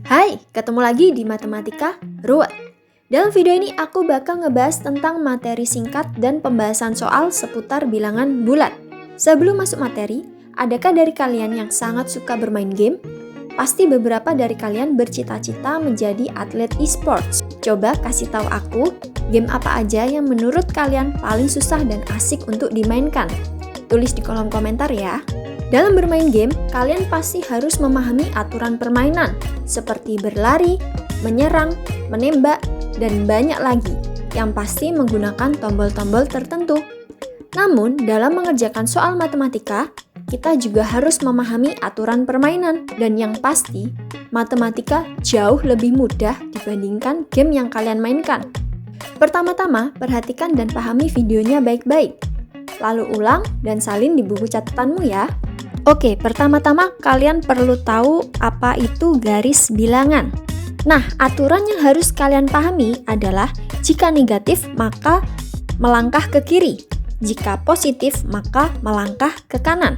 Hai, ketemu lagi di Matematika Ruwet. Dalam video ini aku bakal ngebahas tentang materi singkat dan pembahasan soal seputar bilangan bulat. Sebelum masuk materi, adakah dari kalian yang sangat suka bermain game? Pasti beberapa dari kalian bercita-cita menjadi atlet e-sports. Coba kasih tahu aku, game apa aja yang menurut kalian paling susah dan asik untuk dimainkan? Tulis di kolom komentar ya. Dalam bermain game, kalian pasti harus memahami aturan permainan, seperti berlari, menyerang, menembak, dan banyak lagi, yang pasti menggunakan tombol-tombol tertentu. Namun, dalam mengerjakan soal matematika, kita juga harus memahami aturan permainan, dan yang pasti, matematika jauh lebih mudah dibandingkan game yang kalian mainkan. Pertama-tama, perhatikan dan pahami videonya baik-baik. Lalu ulang dan salin di buku catatanmu ya. Oke, pertama-tama kalian perlu tahu apa itu garis bilangan. Nah, aturan yang harus kalian pahami adalah jika negatif maka melangkah ke kiri, jika positif maka melangkah ke kanan.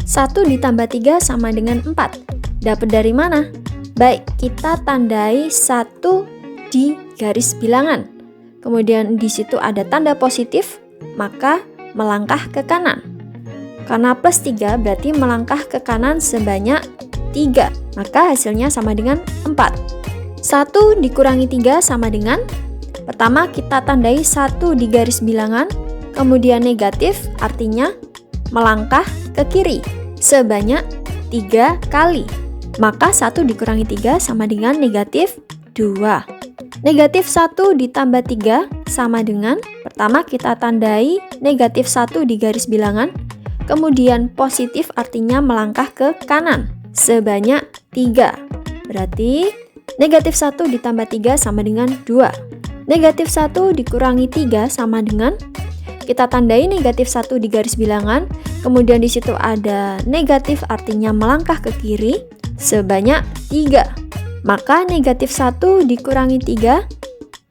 1 ditambah 3 sama dengan 4. Dapat dari mana? Baik, kita tandai 1 di garis bilangan. Kemudian di situ ada tanda positif, maka melangkah ke kanan. Karena plus 3 berarti melangkah ke kanan sebanyak 3, maka hasilnya sama dengan 4. 1 dikurangi 3 sama dengan, pertama kita tandai 1 di garis bilangan, kemudian negatif artinya melangkah ke kiri sebanyak 3 kali. Maka 1 dikurangi 3 sama dengan negatif 2. Negatif 1 ditambah 3 sama dengan, pertama kita tandai negatif 1 di garis bilangan, kemudian positif artinya melangkah ke kanan sebanyak 3. Berarti negatif 1 ditambah 3 sama dengan 2. Negatif 1 dikurangi 3 sama dengan, kita tandai negatif 1 di garis bilangan, kemudian di situ ada negatif artinya melangkah ke kiri sebanyak 3. Maka negatif 1 dikurangi 3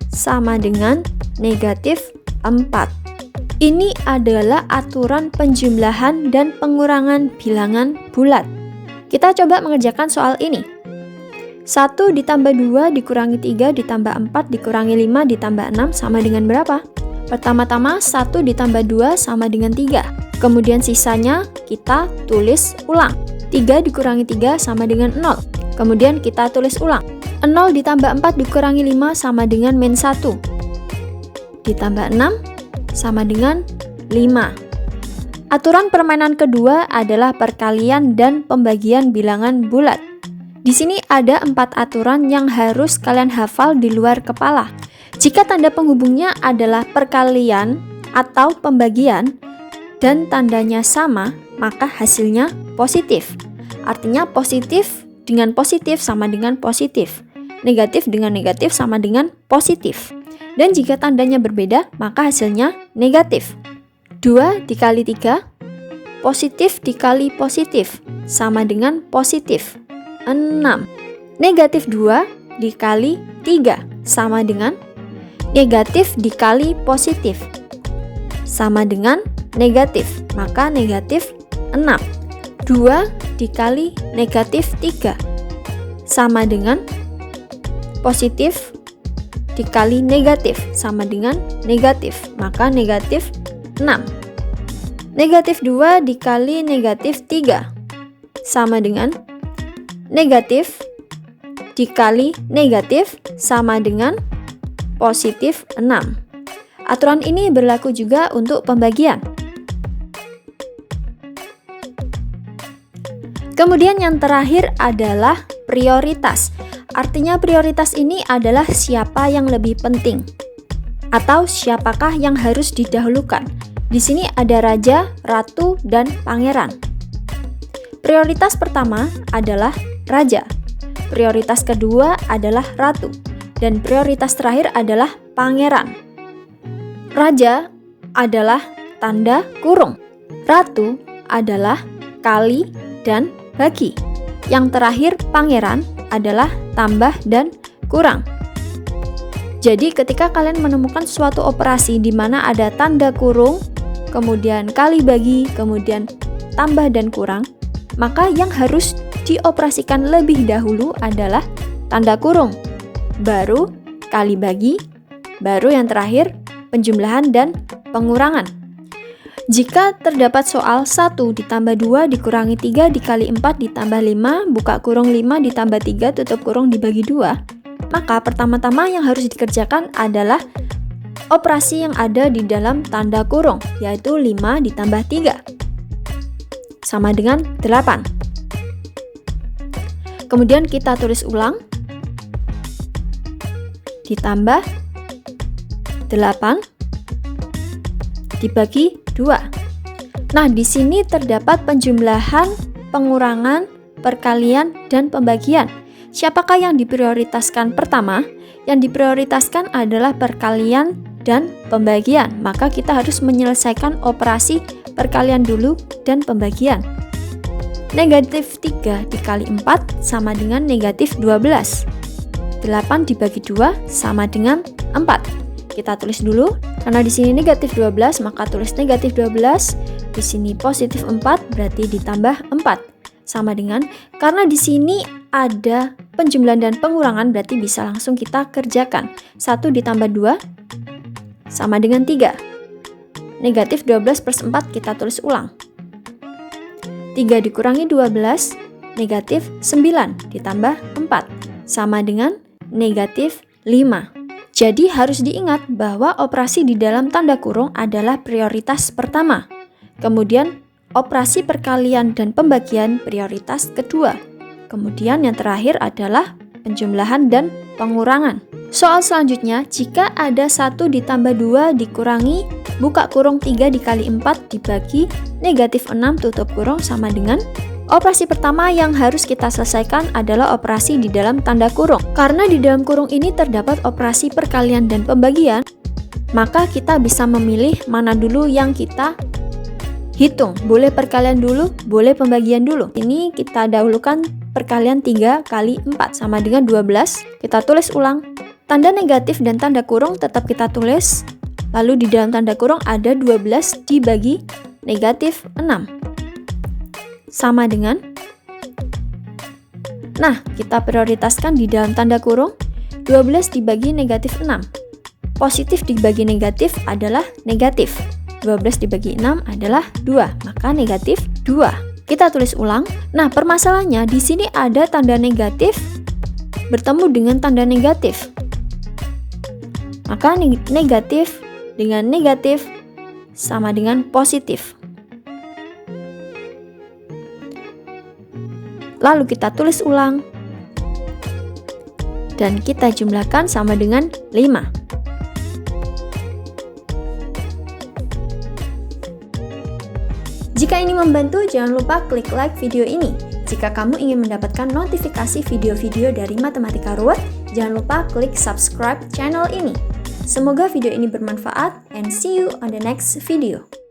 sama dengan negatif 4. Ini adalah aturan penjumlahan dan pengurangan bilangan bulat. Kita coba mengerjakan soal ini. 1 ditambah 2 dikurangi 3 ditambah 4 dikurangi 5 ditambah 6 sama dengan berapa? Pertama-tama 1 ditambah 2 sama dengan 3. Kemudian sisanya kita tulis ulang. 3 dikurangi 3 sama dengan 0. Kemudian kita tulis ulang. 0 ditambah 4 dikurangi 5 sama dengan min 1. Ditambah 6 sama dengan 5. Aturan permainan kedua adalah perkalian dan pembagian bilangan bulat. Di sini ada 4 aturan yang harus kalian hafal di luar kepala. Jika tanda penghubungnya adalah perkalian atau pembagian dan tandanya sama, maka hasilnya positif. Artinya positif dengan positif sama dengan positif. Negatif dengan negatif sama dengan positif. Dan jika tandanya berbeda, maka hasilnya negatif. 2 dikali 3, positif dikali positif, sama dengan positif. 6. Negatif 2 dikali 3, sama dengan negatif dikali positif, sama dengan negatif, maka negatif 6. 2 dikali negatif 3, sama dengan positif dikali negatif sama dengan negatif, maka negatif 6. Negatif 2 dikali negatif 3 sama dengan negatif dikali negatif sama dengan positif 6. Aturan ini berlaku juga untuk pembagian. Kemudian yang terakhir adalah prioritas. Artinya prioritas ini adalah siapa yang lebih penting atau siapakah yang harus didahulukan. Di sini ada raja, ratu, dan pangeran. Prioritas pertama adalah raja. Prioritas kedua adalah ratu dan prioritas terakhir adalah pangeran. Raja adalah tanda kurung. Ratu adalah kali dan bagi. Yang terakhir pangeran adalah tambah dan kurang. Jadi ketika kalian menemukan suatu operasi di mana ada tanda kurung, kemudian kali bagi, kemudian tambah dan kurang, maka yang harus dioperasikan lebih dahulu adalah tanda kurung, baru kali bagi, baru yang terakhir penjumlahan dan pengurangan. Jika terdapat soal 1 ditambah 2 dikurangi 3 dikali 4 ditambah 5, buka kurung 5 ditambah 3 tutup kurung dibagi 2, maka pertama-tama yang harus dikerjakan adalah operasi yang ada di dalam tanda kurung, yaitu 5 ditambah 3 sama dengan 8. Kemudian kita tulis ulang, ditambah 8 dibagi 2. Nah, di sini terdapat penjumlahan, pengurangan, perkalian, dan pembagian. Siapakah yang diprioritaskan pertama? Yang diprioritaskan adalah perkalian dan pembagian. Maka kita harus menyelesaikan operasi perkalian dulu dan pembagian. Negatif 3 dikali 4 sama dengan negatif 12. 8 dibagi 2 sama dengan 4. Kita tulis dulu, karena di sini negatif 12, maka tulis negatif 12. Di sini positif 4, berarti ditambah 4. Sama dengan, karena di sini ada penjumlahan dan pengurangan, berarti bisa langsung kita kerjakan. 1 ditambah 2 sama dengan 3. Negatif 12 plus 4 kita tulis ulang. 3 dikurangi 12, negatif 9 ditambah 4, sama dengan negatif 5. Jadi harus diingat bahwa operasi di dalam tanda kurung adalah prioritas pertama. Kemudian operasi perkalian dan pembagian prioritas kedua. Kemudian yang terakhir adalah penjumlahan dan pengurangan. Soal selanjutnya, jika ada 1 ditambah 2 dikurangi, buka kurung 3 dikali 4 dibagi negatif 6 tutup kurung sama dengan. Operasi pertama yang harus kita selesaikan adalah operasi di dalam tanda kurung. Karena di dalam kurung ini terdapat operasi perkalian dan pembagian, maka kita bisa memilih mana dulu yang kita hitung. Boleh perkalian dulu, boleh pembagian dulu. Ini kita dahulukan perkalian 3 kali 4 sama dengan 12. Kita tulis ulang. Tanda negatif dan tanda kurung tetap kita tulis. Lalu di dalam tanda kurung ada 12 dibagi negatif 6. Sama dengan, nah kita prioritaskan di dalam tanda kurung 12 dibagi negatif 6. Positif dibagi negatif adalah negatif. 12 dibagi 6 adalah 2, maka negatif 2. Kita tulis ulang. Nah, permasalahannya di sini ada tanda negatif bertemu dengan tanda negatif. Maka negatif dengan negatif sama dengan positif. Lalu kita tulis ulang. Dan kita jumlahkan sama dengan 5. Jika ini membantu, jangan lupa klik like video ini. Jika kamu ingin mendapatkan notifikasi video-video dari Matematika Ruwet, jangan lupa klik subscribe channel ini. Semoga video ini bermanfaat and see you on the next video.